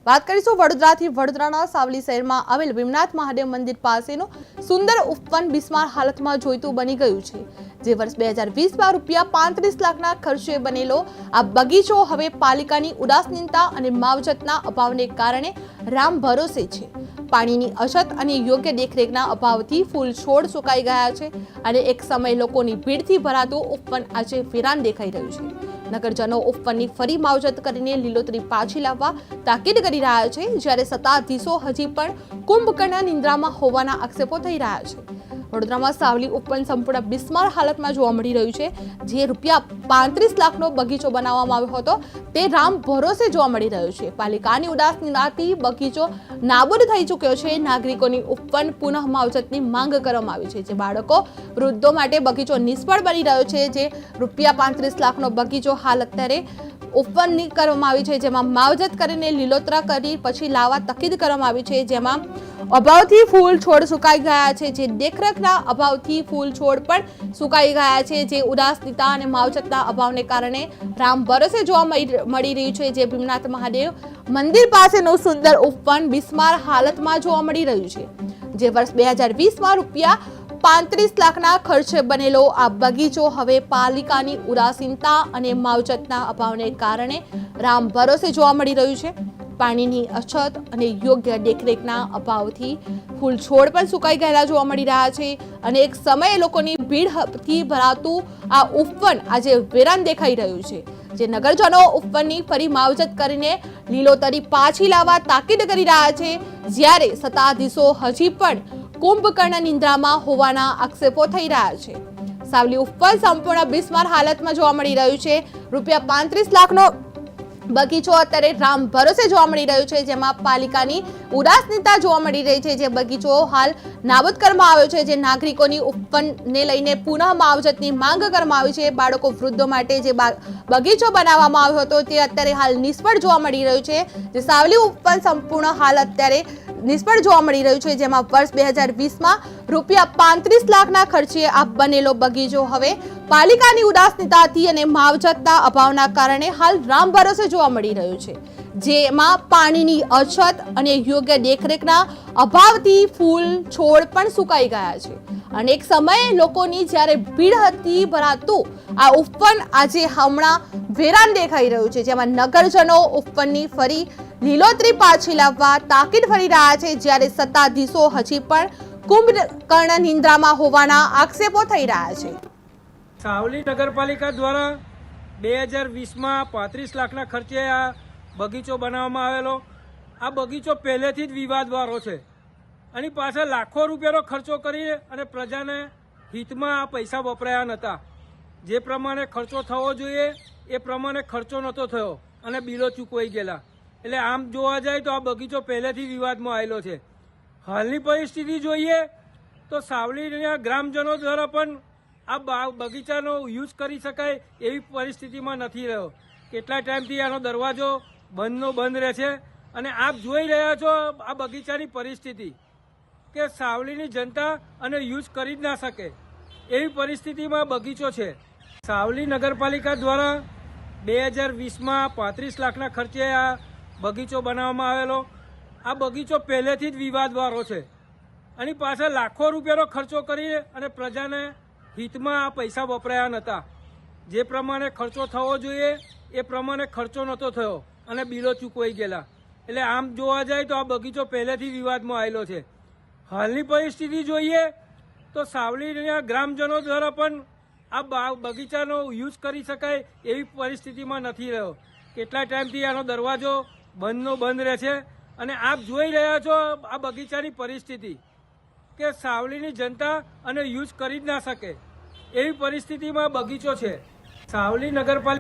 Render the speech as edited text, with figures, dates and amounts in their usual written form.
વાત કરીશું વડોદરાથી। વડોદરાના સાવલી શહેરમાં આવેલ ભીમનાથ મહાદેવ મંદિર પાસેનું સુંદર ઉપવન બિસ્માર હાલતમાં જોઈતું બની ગયું છે। જે વર્ષ 2020માં ₹35 લાખના ખર્ચે બનેલો આ બગીચો હવે પાલિકાની ઉદાસીનતા અને માવજતના અભાવને કારણે રામ ભરોસે છે। પાણીની અછત અને યોગ્ય દેખરેખના અભાવથી ફૂલ છોડ સુકાઈ ગયા છે અને એક સમય લોકોની ભીડથી ભરાતું ઉપવન આજે વિરાન દેખાઈ રહ્યું છે। નગરજનો ઉપવનની ફરી માવજત કરીને લીલોતરી પાછી લાવવા તાકીદ કરી રહ્યા છે, જ્યારે સત્તાધીશો હજી પણ કુંભકર્ણ નિંદ્રામાં હોવાના આક્ષેપો થઈ રહ્યા છે। વડોદરામાં સાવલી ઉપવન સંપૂર્ણ બિસ્માર હાલતમાં જોવા મળી રહ્યું છે। જે ₹35 લાખનો બગીચો બનાવવામાં આવ્યો હતો તે રામ ભરોસે જોવા મળી રહ્યો છે। પાલિકાની ઉદાસીનતાથી બગીચો નાબૂદ થઈ ચૂક્યો છે। નાગરિકોની ઉપવન પુનઃ માવજતની માંગ કરવામાં આવી છે। જે બાળકો વૃદ્ધો માટે બગીચો નિષ્ફળ બની રહ્યો છે। જે ₹35 લાખનો બગીચો હાલ અત્યારે ઉપવનની કરવામાં આવી છે, જેમાં માવજત કરીને લીલોતરા કરી પછી લાવવા તાકીદ કરવામાં આવી છે। જેમાં અભાવથી ફૂલ છોડ સુકાઈ ગયા છે। જે દેખરેખના અભાવથી ફૂલ છોડ પણ સુકાઈ ગયા છે। જે ઉદાસીનતા અને માવજતના અભાવને કારણે રામ ભરોસે જોવા મળી રહ્યું છે। જે ભીમનાથ મહાદેવ મંદિર પાસેનું સુંદર ઉપવન બિસ્માર હાલતમાં જોવા મળી રહ્યું છે। જે વર્ષ 2020માં ₹35 લાખના ખર્ચે બનેલો આ બગીચો હવે પાલિકાની ઉદાસીનતા અને માવજતના અભાવને કારણે રામ ભરોસે જોવા મળી રહ્યું છે। પાણીની અછત અને યોગ્ય દેખરેખના અભાવથી ફૂલ છોડ પણ સુકાઈ ગયેલા જોવા મળી રહ્યા છે અને એક સમયે લોકોની ભીડથી ભરાતું આ ઉપવન આજે વેરાન દેખાઈ રહ્યું છે। જે નગરજનો ઉપવનની ફરી માવજત કરીને લીલોતરી પાછી લાવવા તાકીદ કરી રહ્યા છે, જ્યારે સત્તાધીશો હજી પણ કુંભકર્ણ નિંદ્રામાં હોવાના આક્ષેપો થઈ રહ્યા છે। સાવલી ઉપવન સંપૂર્ણ બિસ્માર હાલતમાં જોવા મળી રહ્યું છે। ₹35 લાખનો બગીચો અત્યારે રામ ભરોસે જોવા મળી રહ્યો છે, જેમાં પાલિકાની ઉદાસીનતા જોવા મળી રહી છે। જે બગીચો હાલ નાબૂદ કરવામાં આવ્યો છે। જે નાગરિકોની ઉપવનને લઈને પુનઃ માવજતની માંગ કરવામાં આવી છે। બાળકો વૃદ્ધો માટે જે બગીચો બનાવવામાં આવ્યો હતો તે અત્યારે હાલ નિષ્ફળ જોવા મળી રહ્યું છે। જે સાવલી ઉપવન સંપૂર્ણ હાલ અત્યારે નિષ્ફળ જોવા મળી રહ્યું છે, જેમાં વર્ષ 2020માં ₹35 લાખના ખર્ચે આ બનેલો બગીચો હવે પાલિકાની ઉદાસીનતાથી અને માવજતના અભાવના કારણે હાલ રામ ભરોસે જોવા મળી રહ્યું છે। જેમાં પાણીની અછત અને યોગ્ય દેખરેખના અભાવથી ફૂલ છોડ પણ સુકાઈ ગયા છે અને એક સમયે લોકોની જ્યારે ભીડથી ભરાતું આ ઉપવન આજે હમણાં વેરાન દેખાઈ રહ્યું છે। જેમાં નગરજનો ઉપવનની ફરી લીલોતરી પાછી લાવવા તાકીદ કરી રહ્યા છે, જ્યારે સત્તાધીશો હજી પણ કુંભકર્ણ નિંદ્રામાં હોવાના આક્ષેપો થઈ રહ્યા છે। સાવલી નગરપાલિકા દ્વારા 2020માં 35 લાખના ખર્ચે આ બગીચો બનાવવામાં આવેલો। આ બગીચો પહેલેથી જ વિવાદવાળો છે અને પાછળ લાખો રૂપિયાનો ખર્ચો કરી અને પ્રજાને હિતમાં આ પૈસા વપરાયા નહોતા। જે પ્રમાણે ખર્ચો થવો જોઈએ એ પ્રમાણે ખર્ચો નહોતો થયો અને બિલો ચૂકવાઈ ગયેલા। એટલે આમ જોવા જાય તો આ બગીચો પહેલેથી વિવાદમાં આવેલો છે। હાલની પરિસ્થિતિ જોઈએ તો સાવલીના ગ્રામજનો દ્વારા પણ આ બગીચાનો યુઝ કરી શકાય એવી પરિસ્થિતિમાં નથી રહ્યો। કેટલા ટાઈમથી આનો દરવાજો બંધ રહે છે અને આપ જોઈ રહ્યા છો આ બગીચાની પરિસ્થિતિ કે સાવલીની જનતા અને યુઝ કરી જ ના શકે એવી પરિસ્થિતિમાં બગીચો છે। સાવલી નગરપાલિકા દ્વારા 2020માં 35 લાખના ખર્ચે આ બગીચો બનાવવામાં આવેલો। આ બગીચો પહેલેથી જ વિવાદવાળો છે અને પાછળ લાખો રૂપિયાનો ખર્ચો કરી અને પ્રજાને હિતમાં આ પૈસા વપરાયા નહોતા। જે પ્રમાણે ખર્ચો થવો જોઈએ એ પ્રમાણે ખર્ચો નહોતો થયો અને બિલો ચૂકવાઈ ગયેલા। એટલે આમ જોવા જાય તો આ બગીચો પહેલેથી વિવાદમાં આવેલો છે। હાલની પરિસ્થિતિ જોઈએ તો સાવલીના ગ્રામજનો દ્વારા પણ આ બગીચાનો યુઝ કરી શકાય એવી પરિસ્થિતિમાં નથી રહ્યો। કેટલા ટાઈમથી આનો દરવાજો બંધ રહે છે અને આપ જોઈ રહ્યા છો આ બગીચાની પરિસ્થિતિ કે સાવલીની જનતા અને યુઝ કરી જ ના શકે એવી પરિસ્થિતિમાં બગીચો છે। સાવલી નગરપાલિકા